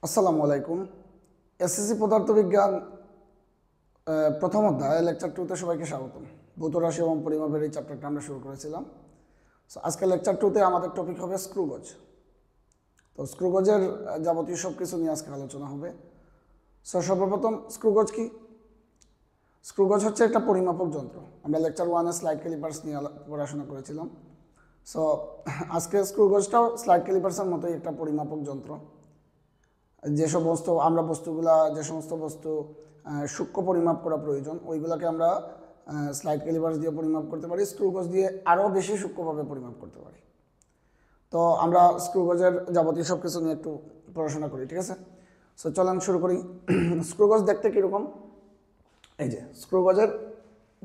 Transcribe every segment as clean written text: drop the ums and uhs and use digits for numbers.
আসসালামু আলাইকুম। এসএসসি পদার্থবিজ্ঞান প্রথম অধ্যায় লেকচার 2 তে সবাইকে স্বাগতম। ভৌত রাশি এবং পরিমাপের এই চ্যাপ্টারটা আমরা শুরু করেছিলাম। সো আজকে লেকচার 2 তে আমাদের টপিক হবে স্ক্রুগজ। তো স্ক্রুগজের যাবতীয় সব কিছু নিয়ে আজকে আলোচনা হবে। সো সর্বপ্রথম স্ক্রুগজ কি? স্ক্রুগজ হচ্ছে একটা পরিমাপক যন্ত্র। আমরা লেকচার 1 এ স্লাইড ক্যালিপার্স নিয়ে পড়াশোনা করেছিলাম। সো আজকে স্ক্রুগজটাও স্লাইড ক্যালিপার্সের মতোই একটা পরিমাপক যন্ত্র। যে সমস্ত বস্তু সূক্ষ্ম পরিমাপ করা প্রয়োজন ওইগুলোকে আমরা স্লাইড ক্যালিপার্স দিয়ে পরিমাপ করতে পারি, স্ক্রুগজ দিয়ে আরও বেশি সূক্ষ্মভাবে পরিমাপ করতে পারি। তো আমরা স্ক্রুগজের যাবতীয় সব কিছু নিয়ে একটু পড়াশোনা করি, ঠিক আছে? সো চলেন শুরু করি। স্ক্রুগজ দেখতে কীরকম? এই যে স্ক্রুগজের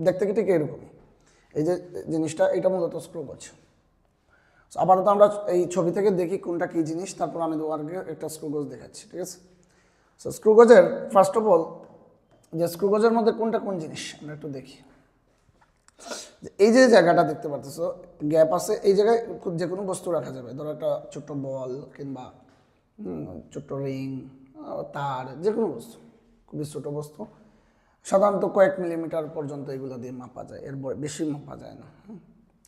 দেখতে কি ঠিক এরকমই। এই যে জিনিসটা, এটা মূলত স্ক্রুগজ। আপাতত আমরা এই ছবি থেকে দেখি কোনটা কী জিনিস, তারপর আমি তোমাকে একটা স্ক্রুগজ দেখাচ্ছি, ঠিক আছে? সো স্ক্রুগজের ফার্স্ট অফ অল যে স্ক্রুগজের মধ্যে কোনটা কোন জিনিস আমরা একটু দেখি। এই যে জায়গাটা দেখতে পাচ্ছ গ্যাপ আছে, এই জায়গায় যে কোনো বস্তু রাখা যাবে। ধরো একটা ছোট্ট বল কিংবা ছোট্ট রিং, তার, যে কোনো বস্তু, খুবই ছোটো বস্তু। সাধারণত কয়েক মিলিমিটার পর্যন্ত এগুলো দিয়ে মাপা যায়, এর বেশি মাপা যায় না।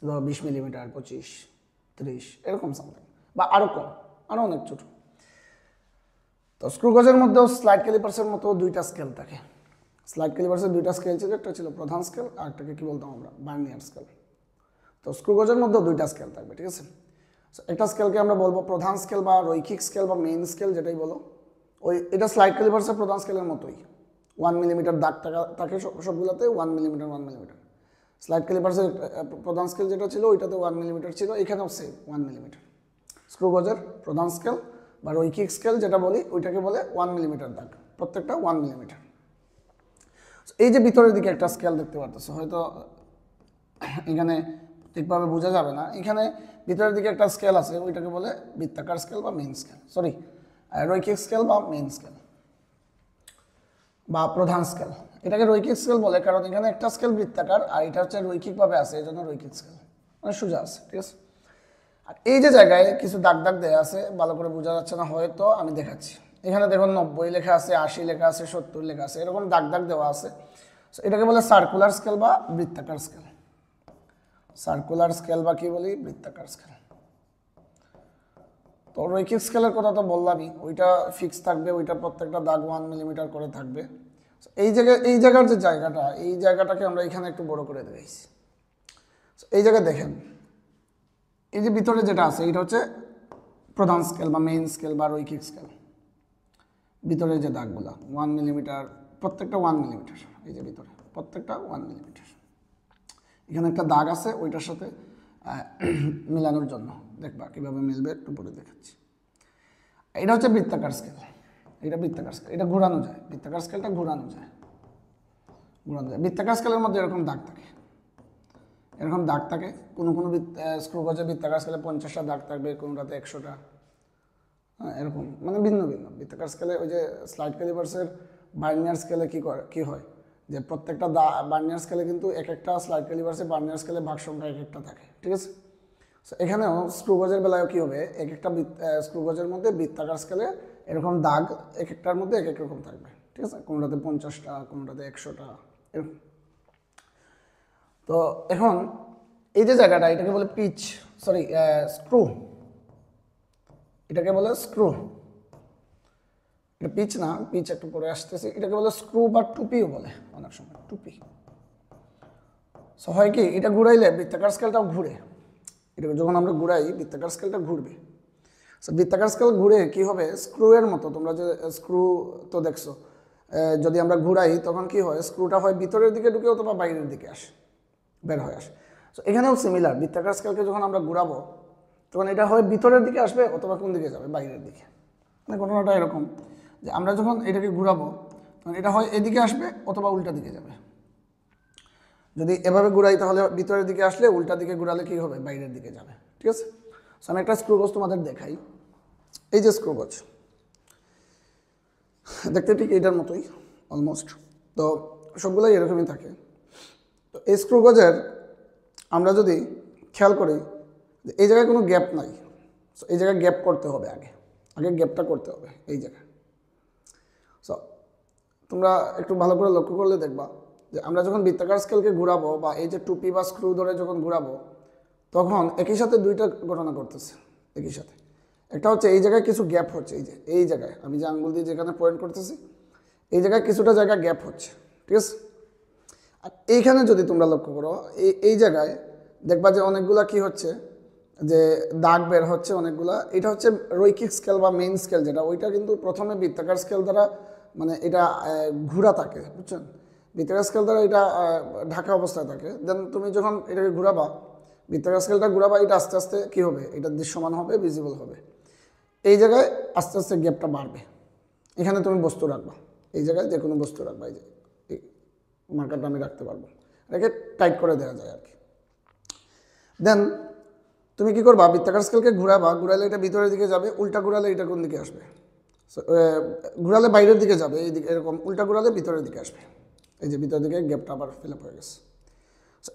ধরো 20 মিলিমিটার, 25, 30 এরকম সামথিং, বা আরও কম, আরও অনেক ছোট। তো স্ক্রুগজের মধ্যেও স্লাইড ক্যালিপার্সের মতো দুইটা স্কেল থাকে। স্লাইড ক্যালিপার্সের দুইটা স্কেল ছিল, একটা ছিল প্রধান স্কেল আর একটাকে কী বলতাম আমরা, ভার্নিয়ার স্কেল। তো স্ক্রুগজের মধ্যেও দুইটা স্কেল থাকবে, ঠিক আছে? একটা স্কেলকে আমরা বলবো প্রধান স্কেল বা রৈখিক স্কেল বা মেইন স্কেল, যেটাই বলো। এটা স্লাইড ক্যালিপার্সের প্রধান স্কেলের মতোই 1 মিলিমিটার দাগ থাকে সবগুলোতে, 1 মিলিমিটার 1 মিলিমিটার। স্লাইড ক্যালিপার্সের প্রধান স্কেল যেটা ছিল ওইটাতে 1 মিলিমিটার ছিল, এখানেও সেম 1 মিলিমিটার। স্ক্রুগজের প্রধান স্কেল বা রৈখিক স্কেল যেটা বলি ওইটাকে বলে 1 মিলিমিটার দাগ, প্রত্যেকটা 1 মিলিমিটার। এই যে ভিতরের দিকে একটা স্কেল দেখতে পারতেছো, হয়তো এখানে ঠিকভাবে বোঝা যাবে না, এখানে ভিতরের দিকে একটা স্কেল আছে, ওইটাকে বলে বৃত্তাকার স্কেল বা মেইন স্কেল, রৈখিক স্কেল বা মেইন স্কেল বা প্রধান স্কেল। এটাকে রৈখিক স্কেল বলে কারণ এখানে একটা স্কেল বৃত্তাকার আর এটা হচ্ছে রৈখিকভাবে আছে, এই জন্য রৈখিক স্কেল, মানে সোজা আছে, ঠিক আছে? আর এই যে জায়গায় কিছু দাগ দাগ দেওয়া আছে, ভালো করে বোঝা যাচ্ছে না হয়তো, আমি দেখাচ্ছি। এখানে দেখুন 90 লেখা আছে, 80 লেখা আছে, 70 লেখা আছে, এরকম দাগ দাগ দেওয়া আছে। এটাকে বলে সার্কুলার স্কেল বা বৃত্তাকার স্কেল। সার্কুলার স্কেল বা কি বলি, বৃত্তাকার স্কেল। তো রৈখিক স্কেলের কথা তো বললামই, ওইটা ফিক্স থাকবে, ওইটা প্রত্যেকটা দাগ 1 মিলিমিটার করে থাকবে। এই জায়গার যে জায়গাটা, এই জায়গাটাকে আমরা এখানে একটু বড় করে দিয়েছি। এই জায়গায় দেখেন, এই যে ভিতরে যেটা আছে এটা হচ্ছে প্রধান স্কেল বা মেইন স্কেল বা রৈখিক স্কেল। ভিতরে যে দাগগুলা 1 মিলিমিটার, প্রত্যেকটা 1 মিলিমিটার। এই যে ভিতরে প্রত্যেকটা 1 মিলিমিটার। এখানে একটা দাগ আছে, ওইটার সাথে মিলানোর জন্য দেখবা কীভাবে মিলবে, একটু পরে দেখাচ্ছি। এটা হচ্ছে বৃত্তাকার স্কেল, এটা বৃত্তাকার স্কেল, এটা ঘোরানো যায়, বৃত্তাকার স্কেলটা ঘোরানো যায়। বৃত্তাকার স্কেলের মধ্যে এরকম দাগ থাকে, এরকম দাগ থাকে। কোনো স্ক্রুগজে বৃত্তাকার স্কেলে 50টা দাগ থাকবে, কোনোটাতে 100টা, হ্যাঁ, এরকম মানে ভিন্ন ভিন্ন। বৃত্তাকার স্কেলে ওই যে স্লাইড ক্যালিপার্সের ভার্নিয়ার স্কেলে কী হয় যে প্রত্যেকটা ভার্নিয়ার স্কেলে কিন্তু এক একটা স্লাইড ক্যালিপার্সের ভার্নিয়ার স্কেলে ভাগ সংখ্যা এক একটা থাকে, ঠিক আছে? সো এখানেও স্ক্রুগজের বেলায়ও কী হবে, এক একটা স্ক্রুগজের মধ্যে বৃত্তাকার স্কেলে এরকম দাগ এক একটার মধ্যে এক এক রকম থাকবে, ঠিক আছে? কোনোটাতে 50টা, কোনোটাতে 100টা, এরকম। তো এখন এই যে জায়গাটা, এটাকে বলে স্ক্রু। এটাকে বলে স্ক্রু, এটা পিচ না, পিচ একটু পরে আসতেছে। এটাকে বলে স্ক্রু বা টুপিও বলে অনেক সময়, টুপি। সো হয় কি, এটা ঘুরাইলে বৃত্তাকার স্কেলটাও ঘুরে। এটাকে যখন আমরা ঘুরাই বৃত্তাকার স্কেলটা ঘুরবে। সো বৃত্তাকার স্কেল ঘুরে কি হবে, স্ক্রু এর মতো। তোমরা যে স্ক্রু তো দেখছো, যদি আমরা ঘুরাই তখন কি হয়, স্ক্রুটা হয় ভিতরের দিকে ঢুকে অথবা বাইরের দিকে আসে, বের হয়ে আসে। সো এখানেও সিমিলার, বৃত্তাকার স্কেলকে যখন আমরা ঘুরাবো তখন এটা হয় ভিতরের দিকে আসবে অথবা কোন দিকে যাবে, বাইরের দিকে। মানে ঘটনাটা এরকম যে আমরা যখন এটাকে ঘুরাবো তখন এটা হয় এদিকে আসবে অথবা উল্টা দিকে যাবে। যদি এভাবে ঘুরাই তাহলে ভিতরের দিকে আসলে, উল্টা দিকে ঘুরালে কী হবে, বাইরের দিকে যাবে, ঠিক আছে? সো আমি একটা স্ক্রুগজ তোমাদের দেখাই। এই যে স্ক্রুগজ দেখতে ঠিক এটার মতোই অলমোস্ট, তো সবগুলোই এরকমই থাকে। তো এই স্ক্রুগজের আমরা যদি খেয়াল করি এই জায়গায় কোনো গ্যাপ নাই। এই জায়গায় গ্যাপ করতে হবে, আগে গ্যাপটা করতে হবে এই জায়গায়, সো তোমরা একটু ভালো করে লক্ষ্য করলে দেখবা যে আমরা যখন বৃত্তাকার স্কেলকে ঘুরাবো বা এই যে টুপি বা স্ক্রু ধরে যখন ঘুরাবো তখন একই সাথে দুইটা ঘটনা করতেছে একই সাথে। একটা হচ্ছে এই জায়গায় কিছু গ্যাপ হচ্ছে, এই যে এই জায়গায় আমি যে আঙ্গুল দিয়ে যেখানে পয়েন্ট করতেছি এই জায়গায় কিছুটা জায়গা গ্যাপ হচ্ছে, ঠিক আছে। আর এইখানে যদি তোমরা লক্ষ্য করো এই জায়গায় দেখবা যে অনেকগুলা কি হচ্ছে যে দাগ বের হচ্ছে অনেকগুলা। এটা হচ্ছে রৈখিক স্কেল বা মেইন স্কেল যেটা, ওইটা কিন্তু প্রথমে বৃত্তাকার স্কেল দ্বারা মানে এটা ঘুরা থাকে, বুঝছেন। বৃত্তাকার স্কেল দ্বারা এটা ঢাকা অবস্থায় থাকে। দেন তুমি যখন এটাকে ঘুরাবা, বৃত্তাকার স্কেলটা ঘুরাবা, এটা আস্তে আস্তে কী হবে, এটা দৃশ্যমান হবে, ভিজিবল হবে। এই জায়গায় আস্তে আস্তে গ্যাপটা বাড়বে। এখানে তুমি বস্তু রাখবা, এই জায়গায় যে কোনো বস্তু রাখবা, এই যে এই মার্কারটা আমি রাখতে পারবো, এটাকে টাইট করে দেওয়া যায় আর কি। দেন তুমি কি করবা, বৃত্তাকার স্কেলকে ঘুরাবা, ঘুরালে এটা ভিতরের দিকে যাবে, উল্টা ঘুরালে এটা কোন দিকে আসবে, ঘুরালে বাইরের দিকে যাবে, এই দিকে এরকম, উল্টা ঘুরালে ভিতরের দিকে আসবে। এই যে ভিতরের দিকে গ্যাপটা আবার ফিল আপ হয়ে গেছে,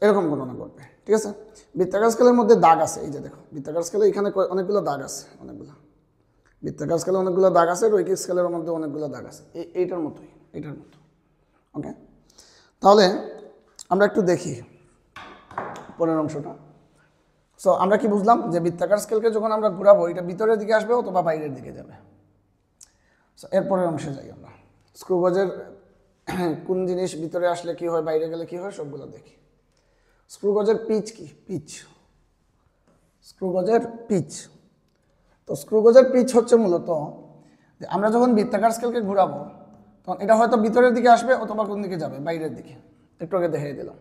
এরকম ঘটনা ঘটবে, ঠিক আছে। বৃত্তাকার স্কেলের মধ্যে দাগ আছে, এই যে দেখো বৃত্তাকার স্কেলে এখানে অনেকগুলো দাগ আছে, অনেকগুলো বৃত্তাকার স্কেলে অনেকগুলো দাগ আছে, রৈখিক স্কেলের মধ্যে অনেকগুলো দাগ আছে, এইটার মতোই, এইটার মতো। ওকে, তাহলে আমরা একটু দেখি পরের অংশটা। সো আমরা কি বুঝলাম যে বৃত্তাকার স্কেলকে যখন আমরা ঘুরাবো এটা ভিতরের দিকে আসবে অথবা বাইরের দিকে যাবে। সো এরপরের অংশে যাই আমরা। স্ক্রুগজের কোন জিনিস ভিতরে আসলে কি হয়, বাইরে গেলে কি হয়, সবগুলো দেখি। স্ক্রুগজের পিচ কি, পিচ, স্ক্রুগজের পিচ। তো স্ক্রুগজের পিচ হচ্ছে মূলত যে আমরা যখন বৃত্তাকার স্কেলকে ঘুরাবো তখন এটা হয়তো ভিতরের দিকে আসবে অথবা কোন দিকে যাবে, বাইরের দিকে। একটু আগে দেখিয়ে দিলাম,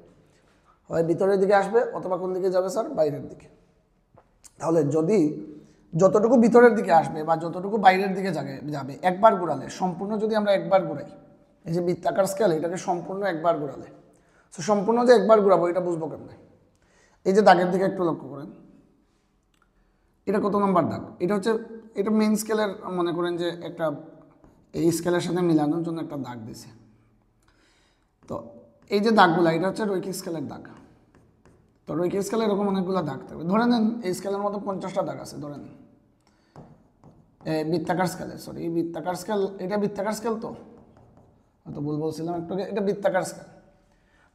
হয় ভিতরের দিকে আসবে অথবা কোন দিকে যাবে স্যার, বাইরের দিকে। তাহলে যদি যতটুকু ভিতরের দিকে আসবে বা যতটুকু বাইরের দিকে যাবে একবার ঘুরালে, সম্পূর্ণ যদি আমরা একবার ঘুরাই, এই যে বৃত্তাকার স্কেল এটাকে সম্পূর্ণ একবার ঘুরালে, তো সম্পূর্ণ যে একবার ঘুরাবো এটা বুঝবো কেমনে। এই যে দাগের দিকে একটু লক্ষ্য করেন, এটা কত নম্বর দাগ, এটা হচ্ছে, এটা মেইন স্কেলের মনে করেন যে একটা এই স্কেলের সাথে মিলানোর জন্য একটা দাগ দিছে। তো এই যে দাগগুলো এটা হচ্ছে রৈখিক স্কেলের দাগ। তো রৈখিক স্কেলে এরকম অনেকগুলো দাগ থাকবে। ধরে নেন এই স্কেলের মধ্যে 50টা দাগ আছে, ধরে নেন বৃত্তাকার স্কেলে, সরি বৃত্তাকার স্কেল, এটা বৃত্তাকার স্কেল তো হয়তো ভুল বলছিলাম একটু, এটা বৃত্তাকার স্কেল।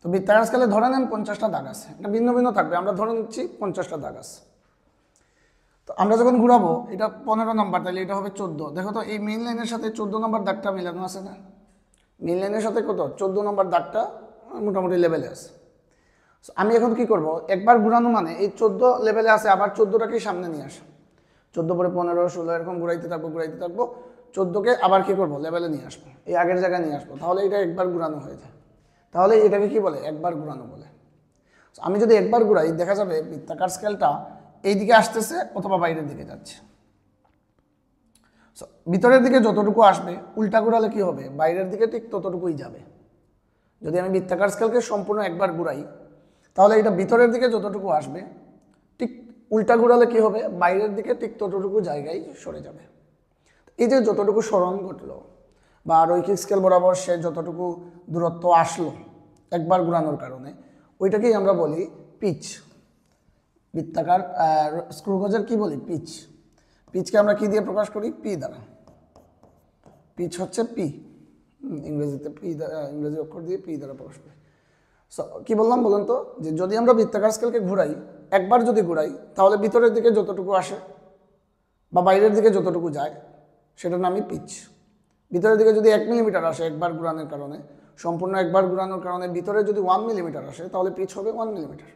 তো বৃত্তাকার স্কেলে ধরে নেন 50টা দাগ আছে, এটা ভিন্ন ভিন্ন থাকবে, আমরা ধরে নিচ্ছি 50টা দাগ আছে। তো আমরা যখন ঘুরাবো এটা 15 নম্বর, তাহলে এটা হবে 14। দেখো তো এই মেইন লাইনের সাথে 14 নম্বর দাগটা মিলানো আছে না, মেইন লাইনের সাথে কত 14 নম্বর দাগটা মোটামুটি লেভেলে আছে। আমি এখন কি করব, একবার ঘুরানো মানে এই 14 লেভেলে আছে, আবার 14টাকে সামনে নিয়ে আসা, 14 পরে 15, 16 এরকম ঘুরাইতে থাকবো 14কে আবার কি করব, লেভেলে নিয়ে আসবো, এই আগের জায়গায় নিয়ে আসবো, তাহলে এটা একবার ঘুরানো হয়ে যায়। তাহলে এটাকে কি বলে, একবার ঘুরানো বলে। আমি যদি একবার ঘুরাই দেখা যাবে বৃত্তাকার স্কেলটা এই দিকে আসতেছে অথবা বাইরের দিকে যাচ্ছে। ভিতরের দিকে যতটুকু আসবে উল্টা ঘুরালে কি হবে, বাইরের দিকে ঠিক ততটুকুই যাবে। যদি আমি বৃত্তাকার স্কেলকে সম্পূর্ণ একবার ঘুরাই তাহলে এটা ভিতরের দিকে যতটুকু আসবে ঠিক উল্টা ঘুরালে কি হবে, বাইরের দিকে ঠিক ততটুকু জায়গায় সরে যাবে। এই যে যতটুকু সরণ ঘটলো বা রৈখিক স্কেল বরাবর সে যতটুকু দূরত্ব আসলো একবার ঘুরানোর কারণে, ওইটাকেই আমরা বলি পিচ। বৃত্তাকার স্ক্রুগজের কি বলি, পিচ। পিচকে আমরা কি দিয়ে প্রকাশ করি, পি দ্বারা। পিচ হচ্ছে পি, ইংরেজিতে পি, ইংরেজি অক্ষর দিয়ে পি দ্বারা প্রকাশ করি। সো কি বললাম বলুন তো, যে যদি আমরা বৃত্তাকার স্কেলকে ঘুরাই, একবার যদি ঘুরাই তাহলে ভিতরের দিকে যতটুকু আসে বা বাইরের দিকে যতটুকু যায় সেটার নামই পিচ। ভিতরের দিকে যদি 1 মিলিমিটার আসে একবার ঘুরানোর কারণে, সম্পূর্ণ একবার ঘুরানোর কারণে ভিতরে যদি 1 মিলিমিটার আসে তাহলে পিচ হবে 1 মিলিমিটার।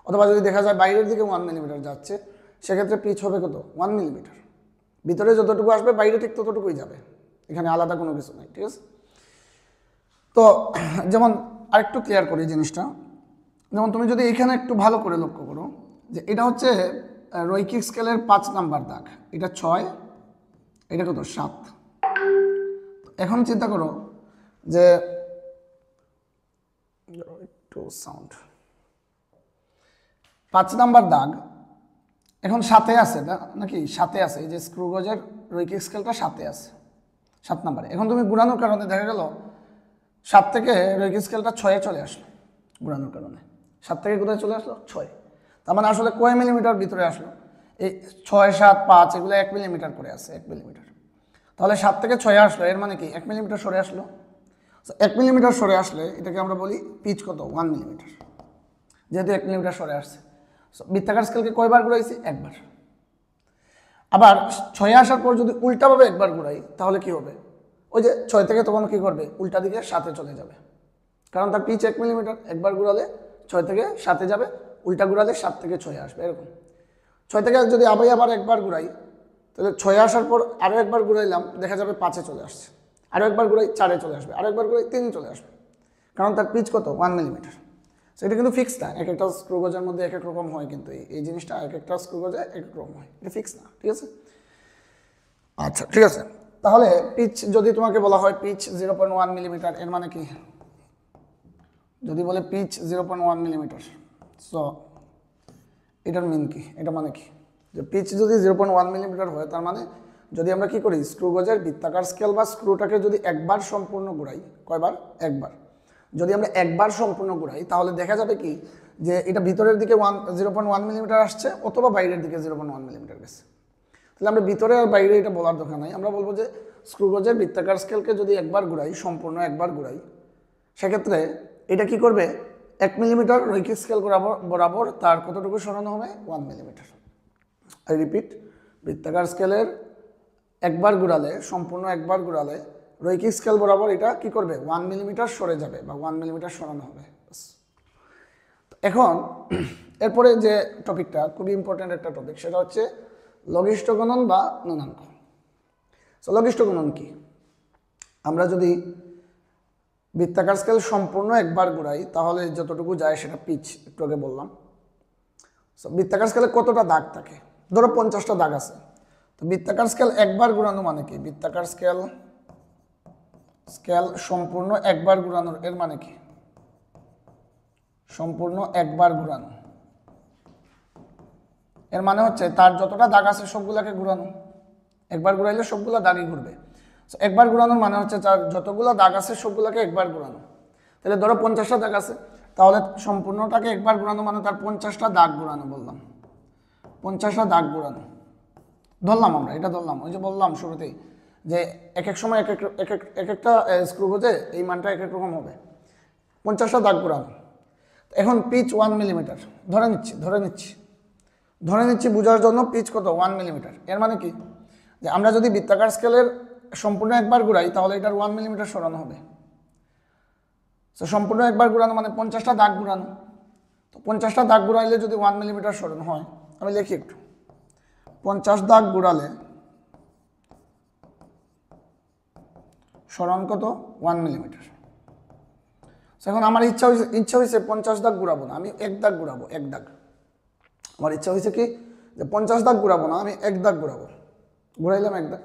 অথবা যদি দেখা যায় বাইরের দিকে 1 মিলিমিটার যাচ্ছে সেক্ষেত্রে পিচ হবে কত, 1 মিলিমিটার। ভিতরে যতটুকু আসবে বাইরে ঠিক ততটুকুই যাবে, এখানে আলাদা কোনো কিছু নাই, ঠিক আছে। তো যেমন আরেকটু ক্লিয়ার করি জিনিসটা, যেমন তুমি যদি এখানে একটু ভালো করে লক্ষ্য করো যে এটা হচ্ছে রৈখিক স্কেলের 5 নাম্বার দাগ, এটা 6, এটা কত 7। এখন চিন্তা করো যে একটু সাউন্ড, 5 নাম্বার দাগ এখন 7-এ আছে না, নাকি 7-এ আছে, এই যে স্ক্রুগজের রৈখিক স্কেলটা 7-এ আছে, 7 নাম্বারে। এখন তুমি ঘুরানোর কারণে দেখা গেল 7 থেকে রৈখিক স্কেলটা 6-এ চলে আসলো, ঘুরানোর কারণে 7 থেকে কোথায় চলে আসলো, 6। তার মানে আসলে কয় মিলিমিটার ভিতরে আসলো, এই 6, 7, 5 এগুলো 1 মিলিমিটার করে আছে, 1 মিলিমিটার। তাহলে 7 থেকে 6 আসলো, এর মানে কি 1 মিলিমিটার সরে আসলো। 1 মিলিমিটার সরে আসলে এটাকে আমরা বলি পিচ কত, 1 মিলিমিটার, যেহেতু 1 মিলিমিটার সরে আসছে। বৃত্তাকার স্কেলকে কয়বার ঘুরাইছি, একবার। আবার 6 আসার পর যদি উল্টাভাবে একবার ঘুরাই তাহলে কি হবে, ওই যে 6 থেকে তখন কি করবে, উল্টা দিকে 7-এ চলে যাবে, কারণ তার পিচ 1 মিলিমিটার। একবার ঘুরালে 6 থেকে 7-এ যাবে, উল্টা ঘুরালে 7 থেকে 6-এ আসবে, এরকম। 6 থেকে যদি আবার একবার ঘুরাই, তাহলে 6 আসার পর আরও একবার ঘুরাইলাম, দেখা যাবে 5-এ চলে আসছে। আরও একবার ঘুরাই 4-এ চলে আসবে, আরও একবার ঘুরাই 3-এ চলে আসবে, কারণ তার পিচ কত, 1 মিলিমিটার। সো এটা কিন্তু ফিক্স না, এক একটা স্ক্রু গজের মধ্যে এক এক রকম হয়, কিন্তু এই জিনিসটা এক একটা স্ক্রু গজে এক এক রকম হয়, এটা ফিক্স না, ঠিক আছে। আচ্ছা, ঠিক আছে। তাহলে পিচ যদি তোমাকে বলা হয় পিচ 0.1 মিলিমিটার, এর মানে কি, যদি বলে পিচ 0.1 মিলিমিটার, সো এটার মিন কি, এটা মানে কি, যে পিচ যদি 0.1 মিলিমিটার হয়, তার মানে যদি আমরা কি করি, স্ক্রু গজের বৃত্তাকার স্কেল বা স্ক্রুটাকে যদি একবার সম্পূর্ণ ঘুরাই, কয়বার, একবার, যদি আমরা একবার সম্পূর্ণ ঘুরাই, তাহলে দেখা যাবে কি যে এটা ভিতরের দিকে 0.1 মিলিমিটার আসছে, অথবা বাইরের দিকে 0.1 মিলিমিটার গেছে। তাহলে আমরা ভিতরে আর বাইরে এটা বলার দরকার নাই, আমরা বলবো যে স্ক্রু গজের বৃত্তাকার স্কেলকে যদি একবার ঘুরাই, সম্পূর্ণ একবার ঘুরাই, সেক্ষেত্রে এটা কি করবে, 1 মিলিমিটার রৈখিক স্কেল বরাবর তার কতটুকু সরানো হবে, 1 মিলিমিটার। আই রিপিট, বৃত্তাকার স্কেলের একবার ঘুরালে, সম্পূর্ণ একবার ঘুরালে রৈখিক স্কেল বরাবর এটা কি করবে, 1 মিলিমিটার সরে যাবে বা 1 মিলিমিটার সরানো হবে। এখন এরপরে যে টপিকটা খুবই ইম্পর্টেন্ট একটা টপিক, সেটা হচ্ছে লঘিষ্ঠ গুণন বা ন্যূনাঙ্ক। সো লঘিষ্ঠ গুণন কি, আমরা যদি বৃত্তাকার স্কেল সম্পূর্ণ একবার ঘুরাই, তাহলে যতটুকু যায় সেটা পিচ, একটু আগে বললাম। সো বৃত্তাকার স্কেলে কতটা দাগ থাকে, ধরো 50টা দাগ আছে, তো বৃত্তাকার স্কেল একবার ঘুরানো মানে কি, বৃত্তাকার স্কেল সম্পূর্ণ একবার ঘুরানোর, এর মানে কি, সম্পূর্ণ একবার ঘুরানো, এর মানে হচ্ছে তার যতটা দাগ আছে সবগুলাকে ঘুরানো, একবার ঘুরাইলে সবগুলা দাগই ঘুরবে। একবার ঘুরানোর মানে হচ্ছে তার যতগুলো দাগ আছে সবগুলাকে একবার ঘুরানো। তাহলে ধরো 50টা দাগ আছে, তাহলে সম্পূর্ণটাকে একবার ঘুরানো মানে তার 50টা দাগ ঘুরানো, বললাম 50টা দাগ ঘুরানো ধরলাম, আমরা এটা ধরলাম। ওই যে বললাম শুরুতেই যে এক এক সময় এক একটা স্ক্রু গজে এই মানটা এক এক রকম হবে, 50টা দাগ ঘুরানো। এখন পিচ 1 মিলিমিটার ধরে নিচ্ছি বোঝার জন্য, পিচ কত, 1 মিলিমিটার। এর মানে কি, যে আমরা যদি বৃত্তাকার স্কেলের সম্পূর্ণ একবার ঘুরাই, তাহলে এটার 1 মিলিমিটার সরানো হবে। তো সম্পূর্ণ একবার ঘুরানো মানে 50টা দাগ ঘুরানো, তো 50টা দাগ ঘুরাইলে যদি 1 মিলিমিটার সরানো হয়, আমি লিখি একটু, 50 দাগ ঘুরালে সরান কত, 1 মিলিমিটার। এখন আমার ইচ্ছা হয়েছে 50 দাগ ঘুরাবো না, আমি 1 দাগ ঘুরাবো, 1 দাগ। আমার ইচ্ছা হয়েছে কি যে 50 দাগ ঘুরাবো না, আমি 1 দাগ ঘুরাবো, ঘুরাইলাম 1 দাগ।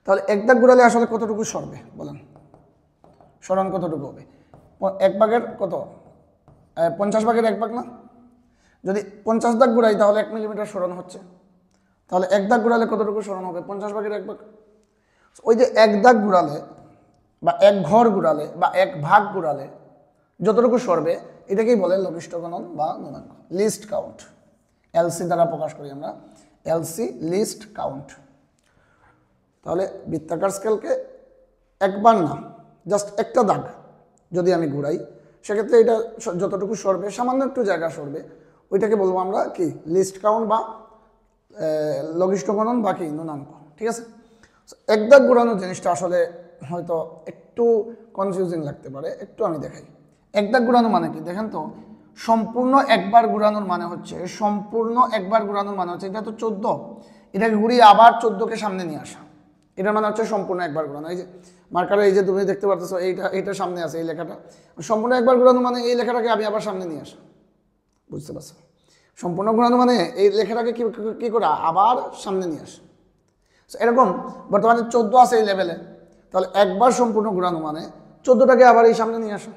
তাহলে 1 দাগ ঘুরালে আসলে কতটুকু সরবে বলেন, সরান কতটুকু হবে, 1 ভাগের কত, 50 ভাগের 1 ভাগ না। যদি 50 দাগ ঘুরাই তাহলে 1 মিলিমিটার সরানো হচ্ছে, তাহলে 1 দাগ ঘুরালে কতটুকু সরানো হবে, 50 ভাগের 1 ভাগ। ওই যে 1 দাগ ঘুরালে বা 1 ঘর ঘুরালে বা 1 ভাগ ঘুরালে যতটুকু সরবে, এটাকেই বলে লঘিষ্ঠ গুণন বা ন্যূনাঙ্ক, লিস্ট কাউন্ট। এলসি দ্বারা প্রকাশ করি আমরা, এলসি লিস্ট কাউন্ট। তাহলে বৃত্তাকার স্কেলকে একবার না, জাস্ট একটা দাগ যদি আমি ঘুরাই, সেক্ষেত্রে এটা যতটুকু সরবে, সামান্য একটু জায়গা সরবে, ওইটাকে বলবো আমরা কি, লিস্ট কাউন্ট বা লঘিষ্ঠ গুণন বা কি, ন্যূনাঙ্ক, ঠিক আছে। 1 দাগ ঘুরানোর জিনিসটা আসলে হয়তো একটু কনফিউজিং লাগতে পারে, একটু আমি দেখাই। 1 দাগ ঘুরানো মানে কি দেখেন তো, সম্পূর্ণ একবার ঘুরানোর মানে হচ্ছে, এটা তো 14, এটাকে ঘুরিয়ে আবার 14কে সামনে নিয়ে আসা, এটার মানে হচ্ছে সম্পূর্ণ একবার ঘুরানো। এই যে মার্কারে এই যে তুমি দেখতে পারতেছো, এইটা সামনে আছে, এই লেখাটা সম্পূর্ণ একবার ঘুরানো মানে এই লেখাটাকে আমি আবার সামনে নিয়ে আসা, বুঝতে পারছো। সম্পূর্ণ ঘুরানো মানে এই লেখাটাকে কি করা, আবার সামনে নিয়ে আসা। এরকম বর্তমানে 14 আছে এই লেভেলে, তাহলে একবার সম্পূর্ণ ঘুরানো মানে 14টাকে আবার এই সামনে নিয়ে আসা।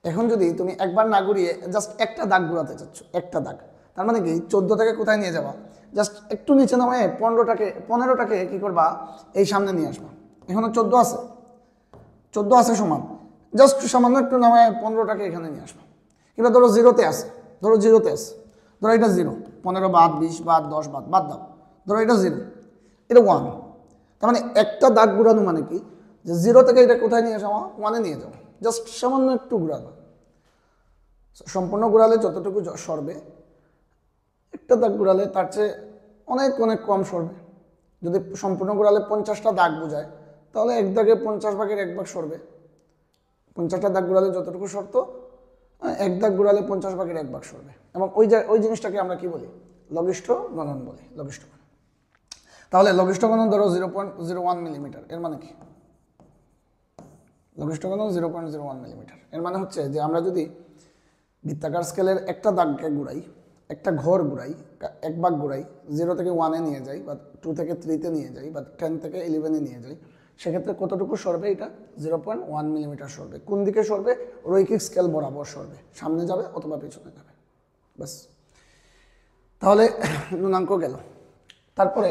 এখন যদি তুমি একবার না ঘুরিয়ে জাস্ট একটা দাগ ঘুরাতে চাচ্ছ, একটা দাগ, তার মানে কি 14 থেকে কোথায় নিয়ে যাবা, জাস্ট একটু নিচে নামে 15টাকে কি করবা, এই সামনে নিয়ে আসবা। এখনো 14 আছে সমান, জাস্ট সামান্য একটু নামে 15টাকে এখানে নিয়ে আসবা। কিংবা ধরো জিরোতে আছে, ধরো এটা 0, 15 বাদ 20 বাদ 10 বাদ দাও, ধরো এটা 0, এটা 1, তার মানে একটা দাগ ঘুরানো মানে কি, যে 0 থেকে এটা কোথায় নিয়ে যাওয়া, 1-এ নিয়ে যাওয়া, জাস্ট সামান্য একটু ঘুরানো। সম্পূর্ণ ঘুরালে যতটুকু সরবে, একটা দাগ ঘুরালে তার চেয়ে অনেক অনেক কম সরবে। যদি সম্পূর্ণ ঘুরালে 50টা দাগ বোঝায়, তাহলে এক দাগে 50 ভাগের 1 ভাগ সরবে। 50টা দাগ ঘুরালে যতটুকু সরতো, এক দাগ ঘুরালে 50 ভাগের 1 ভাগ সরবে। এবং ওই জিনিসটাকে আমরা কি বলি, লঘিষ্ঠ গণন বলি, লঘিষ্ঠ গণন। তাহলে লঘিষ্ঠ গণন ধরো 0.01 মিলিমিটার, এর মানে কি, লঘিষ্ঠ গণন 0.01 মিলিমিটার, এর মানে হচ্ছে যে আমরা যদি বৃত্তাকার স্কেলের একটা দাগকে ঘুরাই, একটা ঘর ঘুরাই, এক ভাগ ঘুরাই, 0 থেকে 1-এ নিয়ে যাই, বা 2 থেকে 3-তে নিয়ে যাই, বা 10 থেকে 11-এ নিয়ে যাই, সেক্ষেত্রে কতটুকু সরবে, এটা 0.1 মিলিমিটার সরবে। কোন দিকে সরবে, রৈখিক স্কেল বরাবর সরবে, সামনে যাবে অথবা পেছনে যাবে, ব্যাস। তাহলে ন্যূনাঙ্ক গেল। তারপরে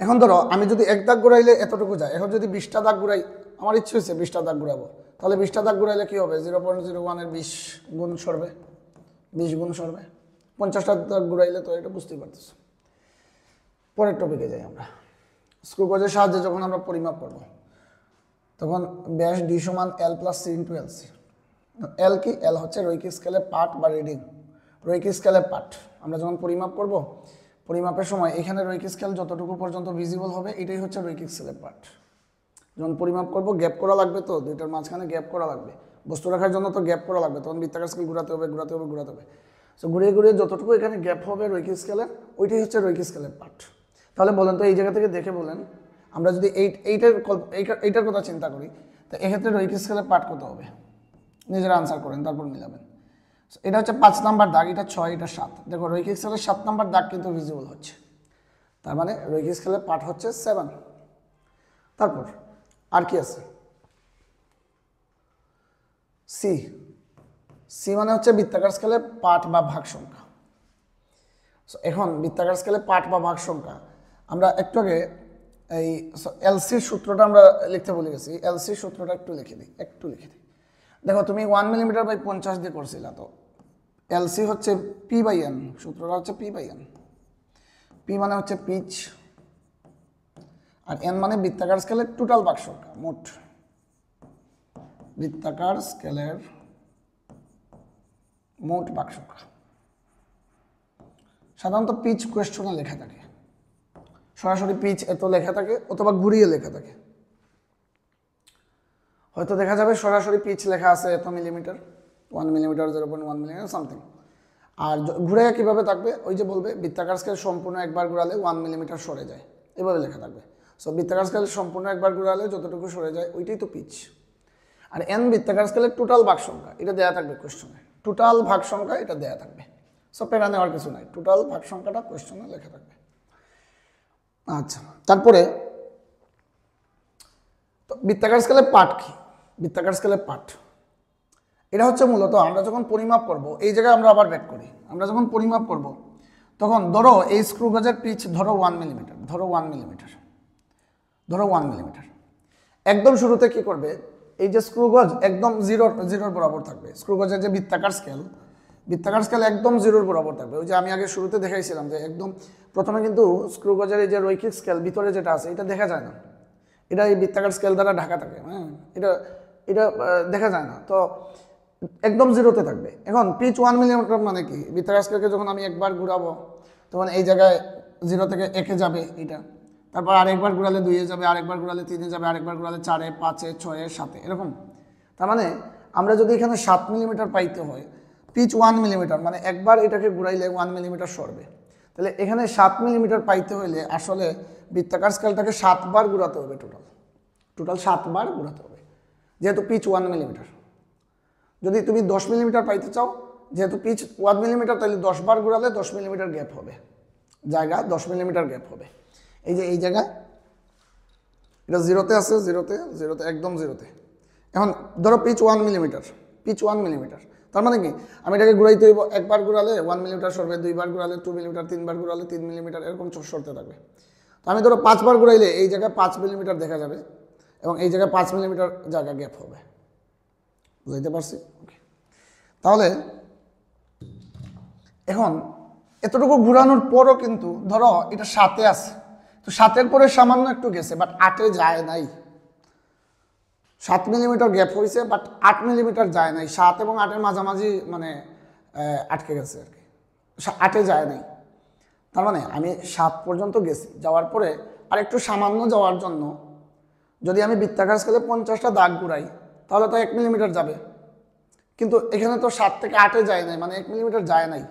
এখন ধরো আমি যদি এক দাগ ঘুরাইলে এতটুকু যায়, এখন যদি 20টা দাগ ঘুরাই, আমার ইচ্ছে হয়েছে 20টা দাগ ঘুরাবো, তাহলে 20টা দাগ ঘুরাইলে কি হবে, 0.01-এর 20 গুণ সরবে, 20 গুণ সরবে। 50টা দাগ ঘুরাইলে তো এটা বুঝতেই পারতেছো। পরের টপিকে যাই আমরা। স্ক্রু গজের সাহায্যে যখন আমরা পরিমাপ করব, তখন ব্যাস ডি সমান L + C × LC। এল কি, এল হচ্ছে রৈখিক স্কেলের পার্ট বা রিডিং, রৈখিক স্কেলের পার্ট। আমরা যখন পরিমাপ করব, পরিমাপের সময় এখানে রৈখিক স্কেল যতটুকু পর্যন্ত ভিজিবল হবে, এটাই হচ্ছে রৈখিক স্কেলের পার্ট। যখন পরিমাপ করব গ্যাপ করা লাগবে, তো দুইটার মাঝখানে গ্যাপ করা লাগবে, বস্তু রাখার জন্য তো গ্যাপ করা লাগবে, তখন বৃত্তাকার স্কেল ঘুরাতে হবে, ঘুরাতে হবে, ঘুরাতে হবে। সো ঘুরিয়ে ঘুরিয়ে যতটুকু এখানে গ্যাপ হবে রৈখিক স্কেলের, ওইটাই হচ্ছে রৈখিক স্কেলের পার্ট। তাহলে বলেন তো, এই জায়গা থেকে দেখে বলেন, আমরা যদি এইটার কথা চিন্তা করি, তো এক্ষেত্রে রৈখিক স্কেলের পার্ট কত হবে, নিজেরা আনসার করেন, তারপর মিলাবেন। এটা হচ্ছে 5 নাম্বার দাগ, এটা 6, এটা 7। দেখো রৈখিক স্কেলের 7 নাম্বার দাগ কিন্তু ভিজিবল হচ্ছে, তার মানে রৈখিক স্কেলের পার্ট হচ্ছে 7। তারপর আর কি আছে, সি। সি মানে হচ্ছে বৃত্তাকার স্কেলের পার্ট বা ভাগ সংখ্যা। এখন বৃত্তাকার স্কেলের পার্ট বা ভাগ সংখ্যা আমরা একটু আগে এই এলসির সূত্রটা আমরা লিখতে ভুলে গেছি। এলসির সূত্রটা একটু লিখে দিই। দেখো তুমি 1 মিলিমিটার বাই 50 দিয়ে করছিলা, তো এলসি হচ্ছে P/N, সূত্রটা হচ্ছে P/N। পি মানে হচ্ছে পিচ, আর এন মানে বৃত্তাকার স্কেলের টোটাল ভাগ সংখ্যা, মোট বৃত্তাকার স্কেলের মোট ভাগ সংখ্যা। সাধারণত পিচ কোয়েশ্চনে লেখা থাকে, সরাসরি পিচ এত লেখা থাকে, অথবা ঘুরিয়ে লেখা থাকে। হয়তো দেখা যাবে সরাসরি পিচ লেখা আছে এত মিলিমিটার, 1 মিলিমিটার, 0.1 মিলিমিটার সামথিং। আর ঘুরে কিভাবে থাকবে, ওই যে বলবে বৃত্তাকার স্কেল সম্পূর্ণ একবার ঘুরালে 1 মিলিমিটার সরে যায়, এভাবে লেখা থাকবে। সো বৃত্তাকার স্কেল সম্পূর্ণ একবার ঘুরালে যতটুকু সরে যায়, ওইটাই তো পিচ। আর এন বৃত্তাকার স্কেলের টোটাল ভাগ সংখ্যা, এটা দেয়া থাকবে কোয়েশ্চনে, টোটাল ভাগ সংখ্যা এটা দেয়া থাকবে। সো পেরা নেওয়ার কিছু নাই, টোটাল ভাগ সংখ্যাটা কোয়েশ্চনে লেখা থাকবে। আচ্ছা, তারপরে বৃত্তাকার স্কেলের পার্ট কি, বৃত্তাকার স্কেলের পার্ট এটা হচ্ছে মূলত আমরা যখন পরিমাপ করব, এই জায়গায় আমরা আবার ব্যাক করি, আমরা যখন পরিমাপ করব তখন ধরো এই স্ক্রু গজের পিচ ধরো 1 মিলিমিটার, ধরো 1 মিলিমিটার। একদম শুরুতে কি করবে, এই যে স্ক্রু গজ একদম জিরোর বরাবর থাকবে। স্ক্রু গজের যে বৃত্তাকার স্কেল একদম জিরোর বরাবর থাকবে। ওই যে আমি আগে শুরুতে দেখাইছিলাম যে একদম প্রথমে কিন্তু স্ক্রু গজের এই যে রৈখিক স্কেল ভিতরে যেটা আছে, এটা দেখা যায় না, এটা এই বৃত্তাকার স্কেল দ্বারা ঢাকা থাকে, হ্যাঁ, এটা দেখা যায় না, তো একদম জিরোতে থাকবে। এখন পিচ 1 মিলিমিটার মানে কি, বৃত্তাকার স্কেলকে যখন আমি একবার ঘুরাবো, তখন এই জায়গায় 0 থেকে 1-এ যাবে এটা, তারপর আরেকবার ঘুরালে 2-এ যাবে, আরেকবার ঘুরালে 3-এ যাবে, আরেকবার ঘুরালে 4-এ, 5-এ, 6-এ, 7-এ, এরকম। তার মানে আমরা যদি এখানে 7 মিলিমিটার পাইতে হয়, পিচ 1 মিলিমিটার মানে একবার এটাকে ঘুরাইলে 1 মিলিমিটার সরবে, তাহলে এখানে 7 মিলিমিটার পাইতে হইলে আসলে বৃত্তাকার স্কেলটাকে 7 বার ঘুরাতে হবে, টোটাল 7 বার ঘুরাতে হবে, যেহেতু পিচ 1 মিলিমিটার। যদি তুমি 10 মিলিমিটার পাইতে চাও, যেহেতু পিচ 1 মিলিমিটার, তাহলে 10 বার ঘুরালে 10 মিলিমিটার গ্যাপ হবে, জায়গা 10 মিলিমিটার গ্যাপ হবে। এই যে এই জায়গায় এটা জিরোতে আছে, জিরোতে একদম জিরোতে। এখন ধরো পিচ 1 মিলিমিটার, তার মানে কি আমি এটাকে ঘুরাইতে হইব, একবার ঘুরালে 1 মিলিমিটার সরবে, 2 বার ঘুরালে 2 মিলিমিটার, 3 বার ঘুরালে 3 মিলিমিটার, এরকম সরতে থাকবে। তো আমি ধরো 5 বার ঘুরাইলে এই জায়গায় 5 মিলিমিটার দেখা যাবে, এবং এই জায়গায় 5 মিলিমিটার জায়গা গ্যাপ হবে। বুঝতে পারছি? ওকে, তাহলে এখন এতটুকু ঘুরানোর পরও কিন্তু ধরো এটা 7-এ আছে, তো 7-এর পরে সামান্য একটু গেছে, বাট 8-এ যায় নাই। 7 মিলিমিটার গ্যাপ হয়েছে, বাট 8 মিলিমিটার যায় নাই। 7 এবং 8-এর মাঝামাঝি মানে আটকে গেছে আর কি, 8-এ যায় নাই। তার মানে আমি 7 পর্যন্ত গেছি, যাওয়ার পরে আর একটু সামান্য যাওয়ার জন্য যদি আমি বৃত্তাকার স্কেলে 50টা দাগ ঘুরাই তাহলে তো 1 মিলিমিটার যাবে, কিন্তু এখানে তো 7 থেকে 8-এ যায় নাই, মানে 1 মিলিমিটার যায় নাই।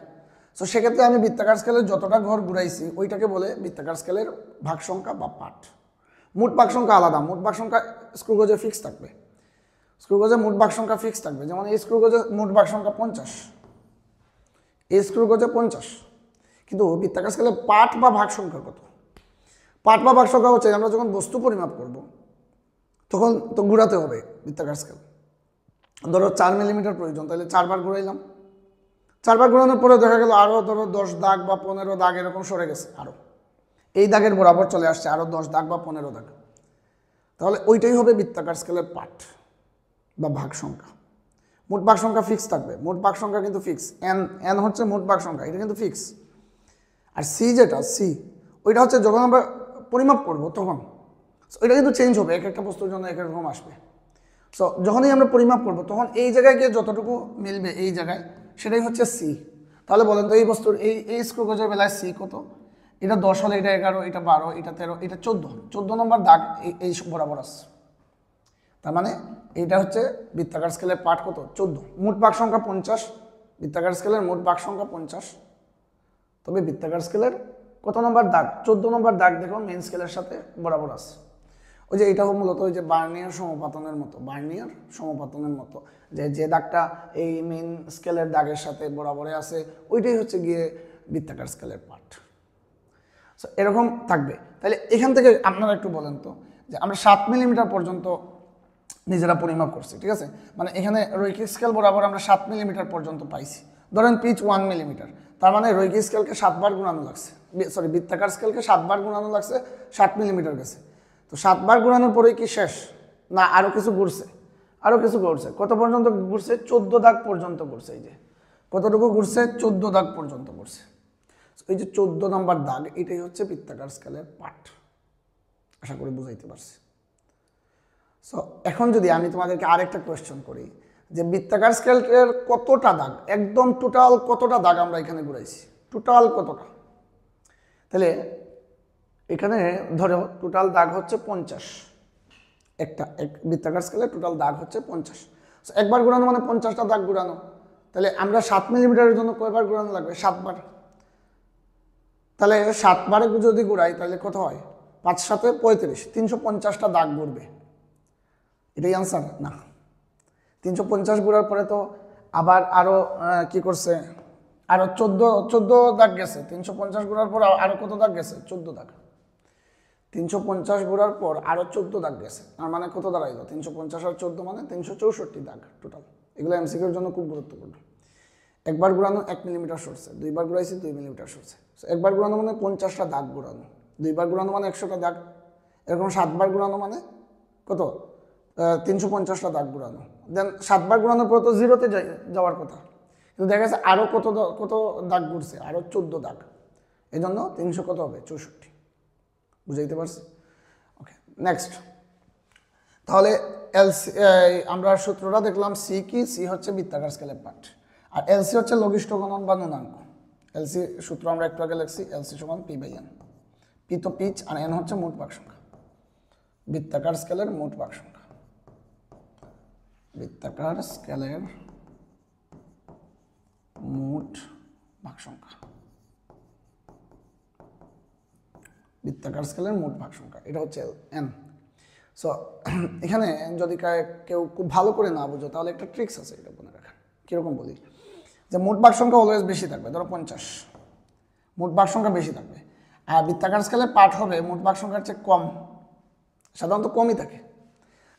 সো সেক্ষেত্রে আমি বৃত্তাকার স্কেলের যতটা ঘর ঘুরাইছি ওইটাকে বলে বৃত্তাকার স্কেলের ভাগ সংখ্যা বা পার্ট। মোট ভাগ সংখ্যা আলাদা, মোট ভাগ সংখ্যা স্ক্রুগজে ফিক্স থাকবে, স্ক্রুগজে মোট ভাগ সংখ্যা ফিক্স থাকবে। যেমন এই স্ক্রুগজে মোট ভাগ সংখ্যা 50, এই স্ক্রুগজে 50, কিন্তু বৃত্তাকার স্কেলে পার্ট বা ভাগ সংখ্যা কত? পার্ট বা ভাগ সংখ্যা হচ্ছে আমরা যখন বস্তু পরিমাপ করব তখন তো ঘুরাতে হবে বৃত্তাকার স্কেল। ধরো 4 মিলিমিটার প্রয়োজন, তাহলে 4 বার ঘুরাইলাম। 4 বার ঘোরানোর পরে দেখা গেল আরও ধরো 10 দাগ বা 15 দাগ এরকম সরে গেছে, আরও এই দাগের বরাবর চলে আসছে আরও 10 দাগ বা 15 দাগ, তাহলে ওইটাই হবে বৃত্তাকার স্কেলের পার্ট বা ভাগ সংখ্যা। মোট ভাগ সংখ্যা ফিক্স থাকবে, মোট ভাগ সংখ্যা কিন্তু ফিক্স, এন হচ্ছে মোট ভাগ সংখ্যা, এটা কিন্তু ফিক্স। আর সি যেটা সি, ওইটা হচ্ছে যখন আমরা পরিমাপ করব তখন ওইটা কিন্তু চেঞ্জ হবে, এক একটা বস্তুর জন্য এক এক রকম আসবে। সো যখনই আমরা পরিমাপ করব তখন এই জায়গায় গিয়ে যতটুকু মিলবে এই জায়গায় সেটাই হচ্ছে সি। তাহলে বলেন তো এই বস্তুর এই স্ক্রুগজের বেলায় সি কত? এটা 10 হলে এটা 11, এটা 12, এটা 13, এটা 14 নম্বর দাগ এই বরাবর আছে। তার মানে এইটা হচ্ছে বৃত্তাকার স্কেলের পার্ট কত? 14। মোট ভাগ সংখ্যা 50, বৃত্তাকার স্কেলের মোট ভাগ সংখ্যা 50, তবে বৃত্তাকার স্কেলের কত নম্বর দাগ? 14 নম্বর দাগ দেখো মেইন স্কেলের সাথে বরাবর আছে। ওই যে এটা মূলত ওই যে বার্নিয়ার সমপাতনের মতো, বার্নিয়ার সমপাতনের মতো, যে দাগটা এই মেইন স্কেলের দাগের সাথে বরাবরে আছে ওইটাই হচ্ছে গিয়ে বৃত্তাকার স্কেলের পার্ট। সো এরকম থাকবে। তাহলে এখান থেকে আপনারা একটু বলেন তো যে আমরা 7 মিলিমিটার পর্যন্ত নিজেরা পরিমাপ করছি, ঠিক আছে? মানে এখানে রৈখিক স্কেল বরাবর আমরা 7 মিলিমিটার পর্যন্ত পাইছি। ধরেন পিচ 1 মিলিমিটার, তার মানে রৈখিক স্কেলকে 7 বার গুণানো লাগছে, সরি বৃত্তাকার স্কেলকে 7 বার গুণানো লাগছে, 7 মিলিমিটার গেছে। তো 7 বার ঘোরানোর পরেই কি শেষ? না, আরও কিছু ঘুরছে, আরও কিছু ঘুরছে। কত পর্যন্ত ঘুরছে? 14 দাগ পর্যন্ত ঘুরছে। এই যে কতটুকু ঘুরছে? 14 দাগ পর্যন্ত ঘুরছে। এই যে 14 নম্বর দাগ, এটাই হচ্ছে বৃত্তাকার স্কেলের পার্ট। আশা করি বুঝাইতে পারছি। সো এখন যদি আমি তোমাদেরকে আরেকটা কোয়েশ্চন করি যে বৃত্তাকার স্কেলের কতটা দাগ, একদম টোটাল কতটা দাগ আমরা এখানে ঘুরাইছি, টোটাল কতটা? তাহলে এখানে ধরো টোটাল দাগ হচ্ছে 50, এক বৃত্তাকার স্কেলে টোটাল দাগ হচ্ছে 50। একবার ঘোরানো মানে 50টা দাগ ঘোরানো। তাহলে আমরা 7 মিলিমিটারের জন্য কয়বার ঘোরানো লাগবে? 7 বার। তাহলে 7 বারে যদি ঘুরাই তাহলে কত হয়? 5 7 35, 350টা দাগ ঘুরবে। এটাই আনসার? না, 350 ঘোরার পরে তো আবার আরও কি করছে, আরও 14 দাগ গেছে। 350 ঘোরার পর আরও কত দাগ গেছে? 14 দাগ। 350 ঘোরার পর আরও 14 দাগ গেছে, তার মানে কত দাঁড়াইলো? 350 আর 14 মানে 364 দাগ টোটাল। এগুলো এমসিকিউর জন্য খুব গুরুত্বপূর্ণ। একবার ঘোরানো 1 মিলিমিটার সরছে, 2 বার ঘোরাইছি 2 মিলিমিটার সরছে। একবার ঘোরানো মানে 50টা দাগ ঘোরানো, 2 বার ঘোরানো মানে 100টা দাগ, এরকম 7 বার ঘোরানো মানে কত? 350টা দাগ ঘোরানো। দেন 7 বার ঘোরানোর পর তো জিরোতে যাওয়ার কথা, কিন্তু দেখা যাচ্ছে আরও কত দাগ ঘুরছে? আরও 14 দাগ। এই জন্য 300 কত হবে? 64। বুঝাইতে পারছি? ওকে, নেক্সট। তাহলে এলসি আমরা সূত্রটা দেখলাম। সি কি? সি হচ্ছে বৃত্তাকার স্কেলের পার্ট, আর এলসি হচ্ছে লঘিষ্ঠ গণন বা ন্যূনাঙ্ক। এলসি সূত্র আমরা একটু আগে লিখছি, এলসি সমান পি/এন। পি তো পিচ, আর এন হচ্ছে মোট ভাগ সংখ্যা, বৃত্তাকার স্কেলের মোট ভাগ সংখ্যা, বৃত্তাকার স্কেলের মোট ভাগ সংখ্যা, বৃত্তাকার স্কেলের মোট ভাগ সংখ্যা, এটা হচ্ছে এন। সো এখানে যদি কেউ খুব ভালো করে না বুঝো তাহলে একটা ট্রিক্স আছে, এটা মনে রাখেন। কীরকম বলি? যে মোট ভাগ সংখ্যা অলওয়েজ বেশি থাকবে, ধরো 50, মোট ভাগ সংখ্যা বেশি থাকবে। আর বৃত্তাকার স্কেলের পার্ট হবে মোট ভাগ সংখ্যার চেয়ে কম, সাধারণত কমই থাকে।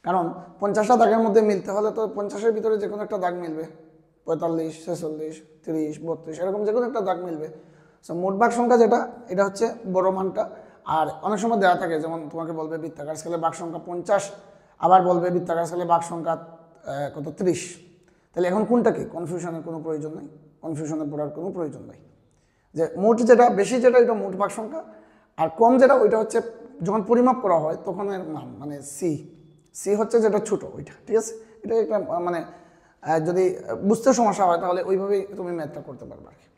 কারণ 50টা দাগের মধ্যে মিলতে হলে তো 50-এর ভিতরে যে কোনো একটা দাগ মিলবে, 45, 46, 30, 32 এরকম যে কোনো একটা দাগ মিলবে। সো মোট ভাগ সংখ্যা যেটা, এটা হচ্ছে বড় মানটা। আর অনেক সময় দেওয়া থাকে, যেমন তোমাকে বলবে বৃত্তাকার স্কেলের ভাগ সংখ্যা 50, আবার বলবে বৃত্তাকার স্কেলের ভাগ সংখ্যা কত? 30। তাহলে এখন কোনটা কি? কনফিউশনের কোনো প্রয়োজন নেই, কনফিউশনে পড়ার কোনো প্রয়োজন নেই। যে মোট যেটা বেশি, যেটা এটা মোট ভাগ সংখ্যা, আর কম যেটা ওইটা হচ্ছে যখন পরিমাপ করা হয় তখন এর মান মানে সি, সি হচ্ছে যেটা ছোট ওইটা, ঠিক আছে। এটা একটা মানে যদি বুঝতে সমস্যা হয় তাহলে ওইভাবেই তুমি ম্যাথটা করতে পারবে আর কি।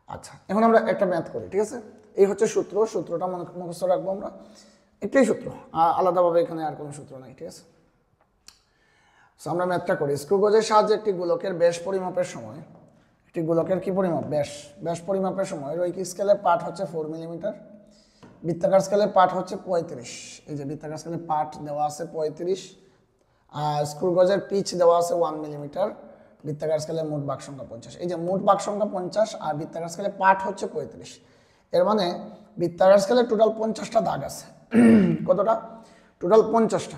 আচ্ছা, এখন আমরা একটা ম্যাথ করি, ঠিক আছে। এই হচ্ছে সূত্র, সূত্রটা মুখস্থ রাখবো আমরা, একটাই সূত্র, আলাদাভাবে এখানে আর কোনো সূত্র নাই, ঠিক আছে। সো আমরা ম্যাথটা করি। স্ক্রু গজের সাহায্যে একটি গোলকের ব্যাস পরিমাপের সময়, একটি গোলকের কি পরিমাপ, ব্যাস পরিমাপের সময় রৈখিক স্কেলের পাঠ হচ্ছে 4 মিলিমিটার, বৃত্তাকার স্কেলের পাঠ হচ্ছে 35। এই যে বৃত্তাকার স্কেলের পাঠ দেওয়া আছে 35, আর স্ক্রু গজের পিচ দেওয়া আছে 1 মিলিমিটার, বৃত্তাকার স্কেলের মোট বাক সংখ্যা 50। এই যে মোট বাক সংখ্যা 50 আর বৃত্তাকার স্কেলের পাঠ হচ্ছে 35, এর মানে বৃত্তাকার স্কেলে টোটাল 50টা দাগ আছে। কতটা? টোটাল 50টা।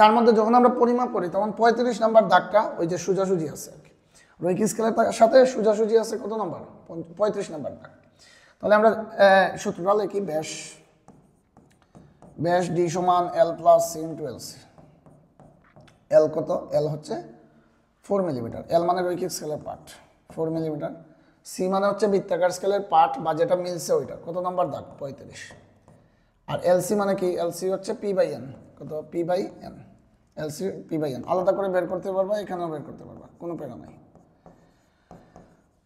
তার মধ্যে যখন আমরা পরিমাপ করি তখন 35 নাম্বার দাগটা ওই যে সোজাসুজি আছে আর কি, রৈখিক স্কেলের সাথে সোজাসুজি আছে কত নাম্বার? 35 নাম্বার দাগ। তাহলে আমরা সূত্রটা লিখি, ব্যাস ডি সমান L plus C into L C. L কত? এল হচ্ছে 4 মিলিমিটার, এল মানে রৈখিক স্কেলের পাঠ 4 মিলিমিটার, সি মানে হচ্ছে বৃত্তাকার স্কেলের পাঠ বা যেটা মিলছে ওইটা, কত নাম্বার দাগ? 35। আর এলসি মানে কি? এলসি হচ্ছে পি বাই এন, কত? P by N, LC P by N. আলাদা করে বের করতে পারবা, এখানেও বের করতে পারবা, কোনো প্যারা নাই।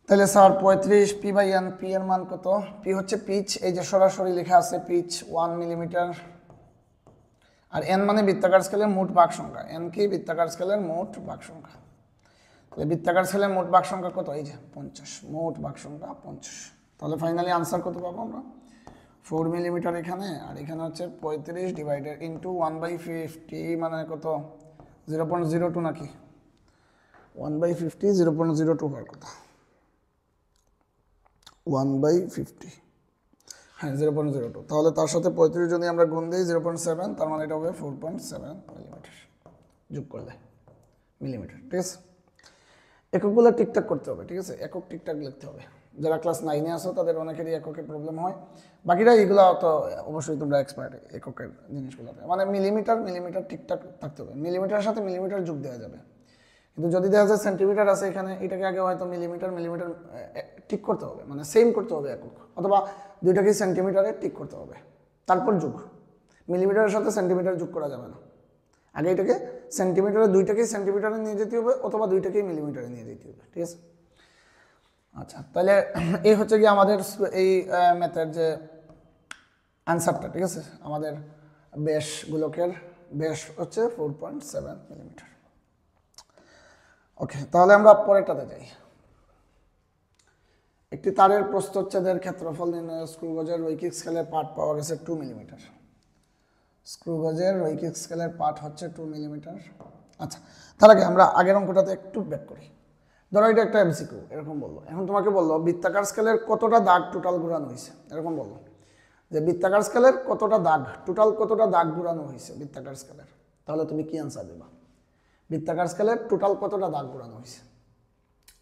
তাহলে sir 35 P by N, P এর মান কত? পি হচ্ছে পিচ, এই যে সরাসরি লেখা আছে পিচ 1 মিলিমিটার, আর এন মানে বৃত্তাকার স্কেলের মোট ভাগ সংখ্যা, এন কি? বৃত্তাকার স্কেলের মোট ভাগ সংখ্যা। তাহলে বৃত্তাকার স্কেলের মোট ভাগ সংখ্যা কত? এই যে 50, মোট ভাগ সংখ্যা 50। তাহলে ফাইনালি আনসার কত পাবো আমরা? 4 মিলিমিটার এখানে, আর এখানে হচ্ছে 35 ডিভাইডেড ইন্টু 1/50 মানে কত? 0.02 নাকি? 1/50 0.02 হওয়ার কথা, 1/50, হ্যাঁ 0.02। তাহলে তার সাথে 35 যদি আমরা গুণ দিই 0.7, তার মানে এটা হবে 4.7 মিলিমিটার যোগ করলে মিলিমিটার, ঠিক আছে। এককগুলো ঠিকঠাক করতে হবে, ঠিক আছে, একক ঠিকঠাক লিখতে হবে। যারা ক্লাস 9-এ আসো তাদের অনেকেরই এককের প্রবলেম হয়, বাকিরা এগুলো তো অবশ্যই তোমরা এক্সপার্ট এককের জিনিসগুলোতে, মানে মিলিমিটার ঠিকঠাক থাকতে হবে, মিলিমিটারের সাথে মিলিমিটার যোগ দেওয়া যাবে। কিন্তু যদি দেখা যায় সেন্টিমিটার আছে এখানে, এটাকে আগে হয়তো মিলিমিটার ঠিক করতে হবে, মানে সেম করতে হবে একক, অথবা দুইটাকে সেন্টিমিটারে ঠিক করতে হবে, তারপর যোগ। মিলিমিটারের সাথে সেন্টিমিটার যোগ করা যাবে না, আগে এটাকে সেন্টিমিটারে, দুইটাকেই সেন্টিমিটারে নিয়ে যেতে হবে, অথবা দুইটাকেই মিলিমিটারে নিয়ে যেতে হবে, ঠিক আছে। আচ্ছা, তাহলে এই হচ্ছে কি আমাদের এই ম্যাথের যে আনসারটা, ঠিক আছে। আমাদের ব্যাসগুলোকের ব্যাস হচ্ছে 4.7 মিলিমিটার। ওকে, তাহলে আমরা পরেরটাতে যাই। একটি তারের প্রস্থচ্ছেদের ক্ষেত্রফল নির্ণয়, স্ক্রু গজের রৈখিক স্কেলের পাঠ পাওয়া গেছে 2 মিলিমিটার। স্ক্রু গজের রৈখিক স্কেলের পাঠ হচ্ছে 2 মিলিমিটার। আচ্ছা, তার আগে আমরা আগের অঙ্কটাতে একটু ব্যাক করি। ধরো এটা একটা এমসিকিউ, এরকম বললো, এখন তোমাকে বললো বৃত্তাকার স্কেলের কতটা দাগ টোটাল ঘুরানো হয়েছে, এরকম বললো যে বৃত্তাকার স্কেলের কতটা দাগ, টোটাল কতটা দাগ ঘুরানো হয়েছে বৃত্তাকার স্কেলের, তাহলে তুমি কি আনসার দেবা? বৃত্তাকার স্কেলের টোটাল কতটা দাগ ঘুরানো হয়েছে?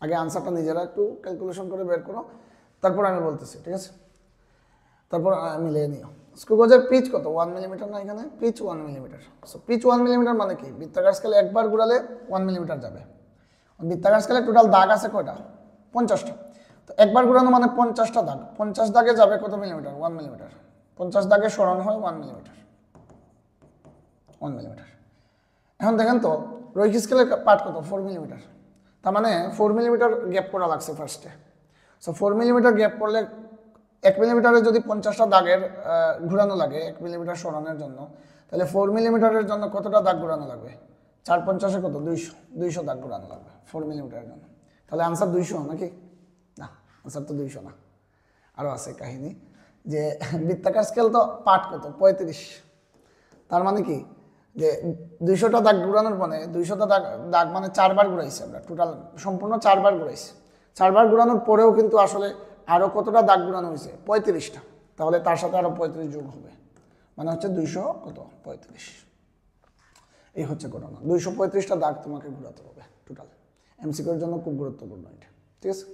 আগে আনসারটা নিজেরা একটু ক্যালকুলেশন করে বের করো, তারপর আমি বলতেছি, ঠিক আছে, তারপর মিলিয়ে নিও। স্ক্রু গজের পিচ কত? 1 মিলিমিটার না, এখানে pitch 1 millimetre. So pitch 1 millimetre মানে কি? বৃত্তাকার স্কেলে একবার ঘুরালে 1 মিলিমিটার যাবে। বৃত্তাকার স্কেলে টোটাল দাগ আছে কয়টা? 50টা। তো একবার ঘুরানো মানে 50টা দাগ, 50 দাগে যাবে কত মিলিমিটার? 1 মিলিমিটার। 50 দাগে সরানো হয় 1 মিলিমিটার, 1 মিলিমিটার। এখন দেখেন তো রৈখিক স্কেলের পাঠ কত? 4 মিলিমিটার। তার মানে 4 মিলিমিটার গ্যাপ করা লাগছে ফার্স্টে। সো 4 মিলিমিটার গ্যাপ করলে 1 মিলিমিটারে যদি 50টা দাগের ঘুরানো লাগে 1 মিলিমিটার সরানোর জন্য, তাহলে 4 মিলিমিটারের জন্য কতটা দাগ ঘুরানো লাগবে? 4×50 কত? 200 দাগ ঘুরানো লাগবে 4 মিলিমিটারের জন্য। তাহলে আনসার 200 নাকি? না, আনসার তো 200 না, আরও আছে কাহিনী। যে বৃত্তাকার স্কেল তো পাঠ কত? 35। তার মানে কি যে 200টা দাগ ঘুরানোর পরে 200টা দাগ মানে 4বার ঘুরাইছি আমরা, টোটাল সম্পূর্ণ 4বার ঘুরাইছি। 4বার ঘুরানোর পরেও কিন্তু আসলে আরও কতটা দাগ ঘুরানো হয়েছে? 35টা। তাহলে তার সাথে আরও 35 যোগ হবে, মানে হচ্ছে 200 কত? 35। এই হচ্ছে ঘটনা, 235টা দাগ তোমাকে ঘুরাতে হবে টোটাল। এমসিকিউর জন্য খুব গুরুত্বপূর্ণ এটা, ঠিক আছে।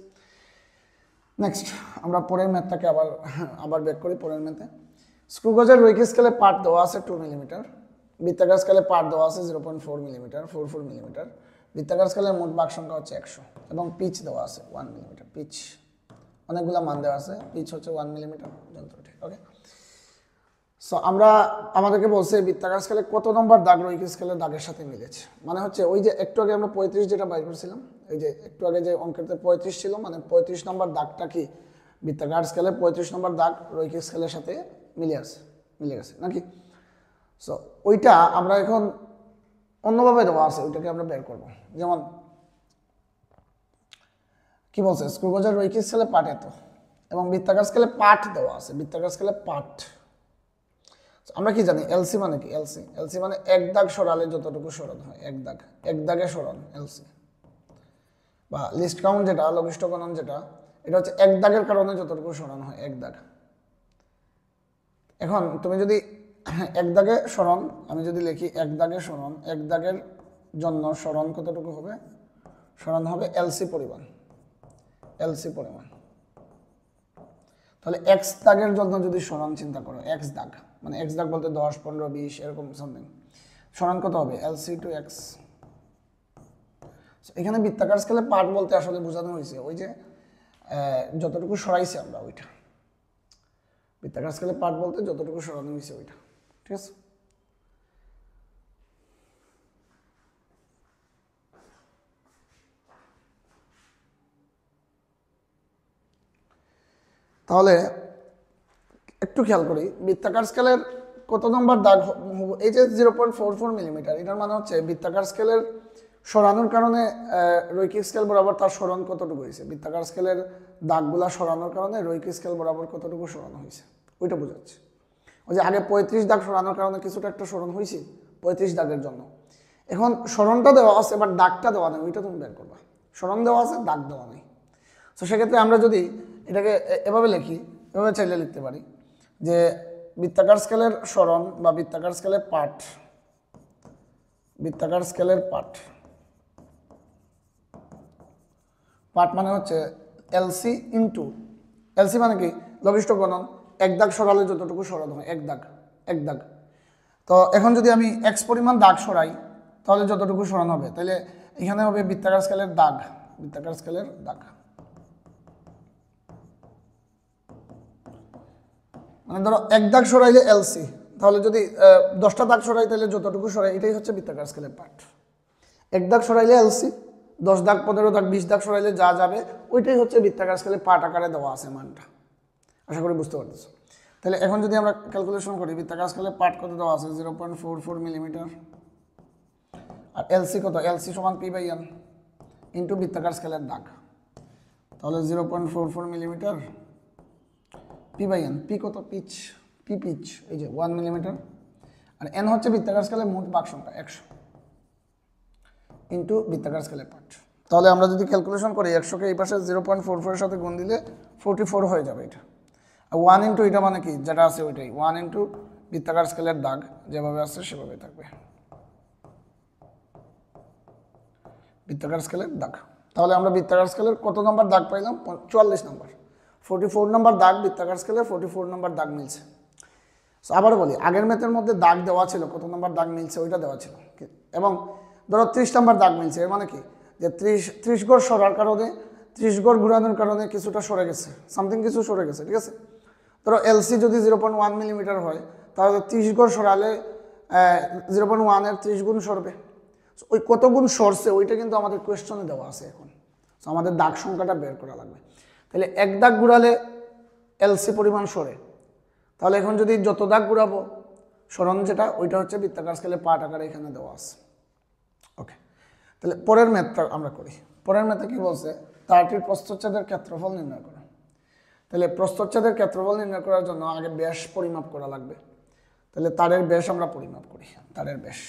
নেক্সট আমরা পরের ম্যাথটাকে আবার ব্যাক করি। পরের ম্যাথে স্ক্রু গজের রৈখিক স্কেলে পাঠ দেওয়া আছে 2 মিলিমিটার, বৃত্তাকার স্কেলে পাঠ দেওয়া আছে 0.4 মিলিমিটার, 44 মিলিমিটার। বৃত্তাকার স্কেলের মোট ভাগ সংখ্যা হচ্ছে 100 এবং পিচ দেওয়া আছে 1 মিলিমিটার। পিচ অনেকগুলো মান দেওয়া আছে, পিচ হচ্ছে 1 মিলিমিটার যন্ত্রটি। ওকে, সো আমরা আমাদেরকে বলছে বৃত্তাকার স্কেলে কত নম্বর দাগ রৈখিক স্কেলের দাগের সাথে মিলেছে, মানে হচ্ছে ওই যে একটু আগে আমরা 35 যেটা বাইর করছিলাম, এই যে একটু আগে যে অঙ্কেতে 35 ছিল, মানে 35 নম্বর দাগটা কি বৃত্তাকার স্কেলে 35 নম্বর দাগ রৈখিক স্কেলের সাথে মিলে গেছে নাকি? সো ওইটা আমরা এখন অন্যভাবে দেওয়া আছে, ওইটাকে আমরা বের করব। যেমন কি বলছে, স্ক্রুগজের রৈখিক স্কেলে পাঠ এত এবং বৃত্তাকার স্কেলে পাঠ দেওয়া আছে, বৃত্তাকার স্কেলে পাঠ। আমরা কি জানি এলসি মানে কি? এলসি মানে এক দাগ সরালে যতটুকু সরণ হয়, এক দাগে সরণ এলসি, বা লিস্ট কাউন্ট যেটা, লঘিষ্ঠ গণন যেটা, এটা হচ্ছে এক দাগের কারণে যতটুকু সরণ হয়, এক দাগ। এখন তুমি যদি এক দাগে সরণ, আমি যদি লিখি এক দাগে সরণ, এক দাগের জন্য সরণ কতটুকু হবে? সরণ হবে এলসি পরিমাণ, তাহলে এক্স দাগের জন্য যদি সরণ চিন্তা করো, এক্স দাগ মানে এক্স দাগ বলতে 10, 15, 20 এরকম সামথিং, সরণ কত হবে? LC to X. এখানে বৃত্তাকার স্কেলে পার্ট বলতে আসলে বোঝানো হয়েছে ওই যে যতটুকু সরাইছে আমরা ওইটা, বৃত্তাকার স্কেলে পার্ট বলতে যতটুকু সরানো হয়েছে ওইটা, ঠিক আছে? তাহলে একটু খেয়াল করি বৃত্তাকার স্কেলের কত নম্বর দাগ, এই যে 0.44 মিলিমিটার, এটার মানে হচ্ছে বৃত্তাকার স্কেলের সরানোর কারণে রৈখিক স্কেল বরাবর তার সরণ কতটুকু হয়েছে, বৃত্তাকার স্কেলের দাগগুলা সরানোর কারণে রৈখিক স্কেল বরাবর কতটুকু সরানো হয়েছে ওইটা বোঝাচ্ছে। ওই যে আগে 35 দাগ সরানোর কারণে কিছুটা একটা সরণ হয়েছে 35 দাগের জন্য, এখন সরণটা দেওয়া আছে এবার দাগটা দেওয়া নেই, ওইটা তুমি বের করবা। সরণ দেওয়া আছে, দাগ দেওয়া নেই। তো সেক্ষেত্রে আমরা যদি এটাকে এভাবে লিখি, এভাবে চাইলে লিখতে পারি যে বৃত্তাকার স্কেলের সরণ বা বৃত্তাকার স্কেলের পাঠ, বৃত্তাকার স্কেলের পাঠ মানে হচ্ছে এলসি ইন্টু, এলসি মানে কি? লঘিষ্ঠ গণন, এক দাগ সরালে যতটুকু সরানো হয়, এক দাগ। তো এখন যদি আমি এক্স পরিমাণ দাগ সরাই তাহলে যতটুকু সরানো হবে, তাহলে এখানে হবে বৃত্তাকার স্কেলের দাগ, বৃত্তাকার স্কেলের দাগ মানে ধরো এক দাগ সরাইলে এলসি, তাহলে যদি 10টা দাগ সরাই তাহলে যতটুকু সরাই, এটাই হচ্ছে বৃত্তাকার স্কেলের পার্ট। এক দাগ সরাইলে এলসি, 10 দাগ, 15 দাগ, 20 দাগ সরাইলে যা যাবে ওইটাই হচ্ছে বৃত্তাকার স্কেলে পার্ট আকারে দেওয়া আছে মানটা। আশা করি বুঝতে পারতেছো। তাহলে এখন যদি আমরা ক্যালকুলেশন করি, বৃত্তাকার স্কেলে পার্ট কত দেওয়া আছে? 0.44 মিলিমিটার। আর এলসি কত? এলসি সমান পি/এন ইন্টু বৃত্তাকার স্কেলের দাগ, তাহলে 0.44 মিলিমিটার পি/এন। পি কত? পিচ, পিচ এই যে 1 মিলিমিটার, আর এন হচ্ছে বৃত্তাকার স্কেলের মোট বাক সংখ্যা 100 ইন্টু বৃত্তাকার স্কেলের পার্ট। তাহলে আমরা যদি ক্যালকুলেশন করি 100কে এই পাশে 0.44 এর সাথে গুণ দিলে 44 হয়ে যাবে এটা। আর 1 ইন্টু এটা মানে কি যেটা আছে ওইটাই, 1 ইন্টু বৃত্তাকার স্কেলের দাগ যেভাবে আছে সেভাবে থাকবে, বৃত্তাকার স্কেলের দাগ। তাহলে আমরা বৃত্তাকার স্কেলের কত নম্বর দাগ পাইলাম? 44 নম্বর, 44 নম্বর দাগ বৃত্তাকার স্কেলে 44 নম্বর দাগ মিলছে। আবার বলি, আগের ম্যাথের মধ্যে দাগ দেওয়া ছিল, কত নম্বর দাগ মিলছে ওইটা দেওয়া ছিল, এবং ধরো 30 নম্বর দাগ মিলছে, এর মানে কি যে 30 গড় সরার কারণে, 30 গড় ঘুরানোর কারণে কিছুটা সরে গেছে, সামথিং কিছু সরে গেছে, ঠিক আছে? ধরো এলসি যদি 0.1 মিলিমিটার হয় তাহলে 30 গড় সরালে 0.1 এর 30 গুণ সরবে। ওই কত গুণ সরছে ওইটা কিন্তু আমাদের কোয়েশ্চনে দেওয়া আছে এখন। আমাদের দাগ সংখ্যাটা বের করা লাগবে। তাহলে এক দাগ ঘুরালে এলসি পরিমাণ সরে, তাহলে এখন যদি যত দাগ ঘুরাবো সরণ যেটা ওইটা হচ্ছে বৃত্তাকার স্কেলে পার্ট আকারে এখানে দেওয়া আছে। ওকে, তাহলে পরের ম্যাথটা আমরা করি। পরের ম্যাথে কি বলছে? তারটির প্রস্থচ্ছেদের ক্ষেত্রফল নির্ণয় করা। তাহলে প্রস্থচ্ছেদের ক্ষেত্রফল নির্ণয় করার জন্য আগে ব্যাস পরিমাপ করা লাগবে। তাহলে তারের ব্যাস আমরা পরিমাপ করি, তারের ব্যাস,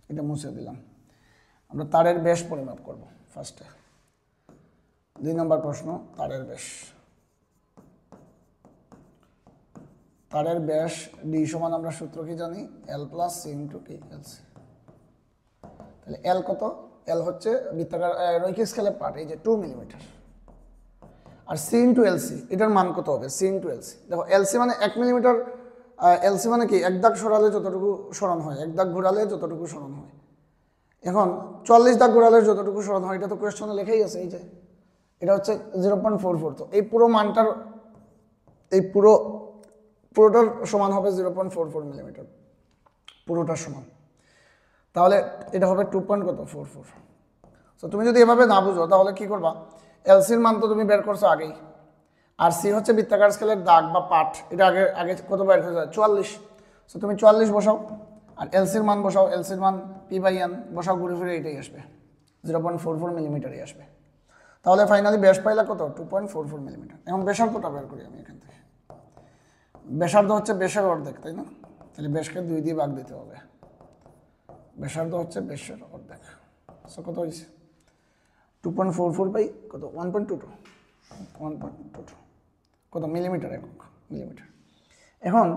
এটা মুছে দিলাম। আমরা তারের ব্যাস পরিমাপ করব ফার্স্টে। 2 নম্বর প্রশ্ন, তারের ব্যাস। তারের ব্যাস ডি সমান আমরা সূত্র কি জানি? এল plus C into k LC. তাহলে এল কত? এল হচ্ছে বৃত্তাকার রৈখিক স্কেলের পার্ট, এই যে 2 মিলিমিটার। আর সি ইন্টু এলসি, এটার মান কত হবে? C into LC. দেখো এলসি মানে 1 মিলিমিটার, এলসি মানে কি এক দাগ সরালে যতটুকু সরণ হয়, এক দাগ ঘোরালে যতটুকু সরণ হয়। এখন 44 দাগ ঘোরালে যতটুকু সরণ হয় এটা তো কোয়েশ্চনে লেখাই আছে, এই যে এটা হচ্ছে 0.44। তো এই পুরো মানটার, এই পুরো পুরোটার সমান হবে 0.44 মিলিমিটার, পুরোটার সমান। তাহলে এটা হবে 2.44। সো তুমি যদি এভাবে না বুঝো তাহলে কি করবা, এলসির মান তো তুমি বের করছো আগেই, আর সি হচ্ছে বৃত্তাকার স্কেলের দাগ বা পাঠ, এটা আগে আগে কত বের হয়ে যায় 44। সো তুমি 44 বসাও আর এলসির মান বসাও, এলসির মান p/n বসাও, ঘুরে ফিরে এটাই আসবে 0.44 মিলিমিটারই আসবে। তাহলে ফাইনালি ব্যাস পাইলা কত 2.44 মিলিমিটার। এখন ব্যাসার্ধটা বের করি আমি এখান থেকে। ব্যাসার্ধ হচ্ছে ব্যাসের অর্ধেক, তাই না? তাহলে ব্যাসকে 2 দিয়ে ভাগ দিতে হবে, ব্যাসার্ধ হচ্ছে ব্যাসের অর্ধেক। সো কত হয়েছে 2.44 বাই কত 1.22 কত মিলিমিটার, একক মিলিমিটার। এখন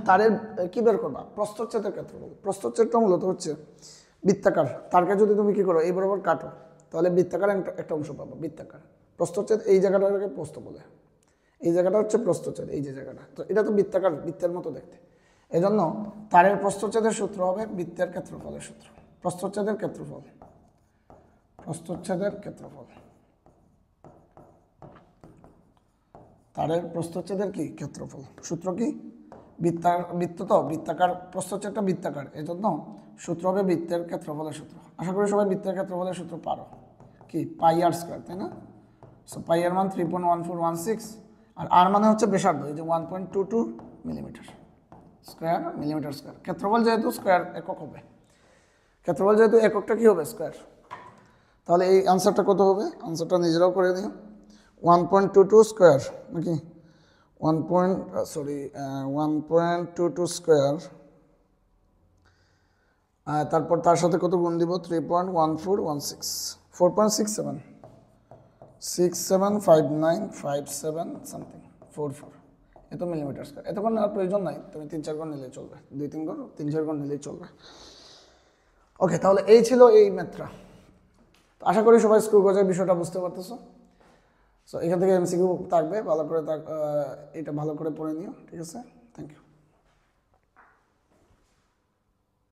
তারের কি বের করবা, প্রস্থচ্ছেদের ক্ষেত্রফল। প্রস্থচ্ছেদটা মূলত হচ্ছে বৃত্তাকার তারকে যদি তুমি কি করো এই বরাবর কাটো তাহলে বৃত্তাকার একটা অংশ পাবো, বৃত্তাকার। প্রস্থচ্ছেদ এই জায়গাটাকে প্রস্থ বলে, এই জায়গাটা হচ্ছে প্রস্থচ্ছেদ, এই যে জায়গাটা, তো এটা তো বৃত্তাকার, বৃত্তের মতো দেখতে। এজন্য তারের প্রস্থচ্ছেদের সূত্র হবে বৃত্তের ক্ষেত্রফলের সূত্র। প্রস্থচ্ছেদের ক্ষেত্রফল, প্রস্থচ্ছেদের ক্ষেত্রফল, তারের প্রস্থচ্ছেদের কি ক্ষেত্রফল, সূত্র কি বৃত্ত তো বৃত্তাকার, প্রস্থচ্ছেদটা বৃত্তাকার, এজন্য সূত্র হবে বৃত্তের ক্ষেত্রফলের সূত্র। আশা করি সবাই বৃত্তের ক্ষেত্রফলের সূত্র পারো, কি πr², তাই না? সো πr মান 3.1416 আর আর মানে হচ্ছে ব্যাসার্ধ, এই যে 1.22 মিলিমিটার স্কয়ার, মিলিমিটার স্কয়ার। ক্ষেত্রফল যেহেতু স্কয়ার একক হবে, ক্ষেত্রফল যেহেতু এককটা কি হবে স্কয়ার, তাহলে এই আনসারটা কত হবে, আনসারটা নিজেরাও করে দিও। 1.22 স্কয়ার নাকি 1.22 স্কয়ার, তারপর তার সাথে কত গুণ দিব 3.1416 4.67 675957 সামথিং 44, এত মিলিমিটার স্কয়ার। এতক্ষণ নেওয়ার প্রয়োজন নাই, তুমি 3-4 গুণ নিলেই চলবে, 2-3 গুণ 3-4 গুণ নিলেই চলবে। ওকে, তাহলে এই ছিল এই ম্যাথটা। আশা করি সবাই স্ক্রু গজের বিষয়টা বুঝতে পারতেছো। সো এখান থেকে এমসিকিউ থাকবে, ভালো করে এটা ভালো করে পড়ে নিও, ঠিক আছে? Thank you.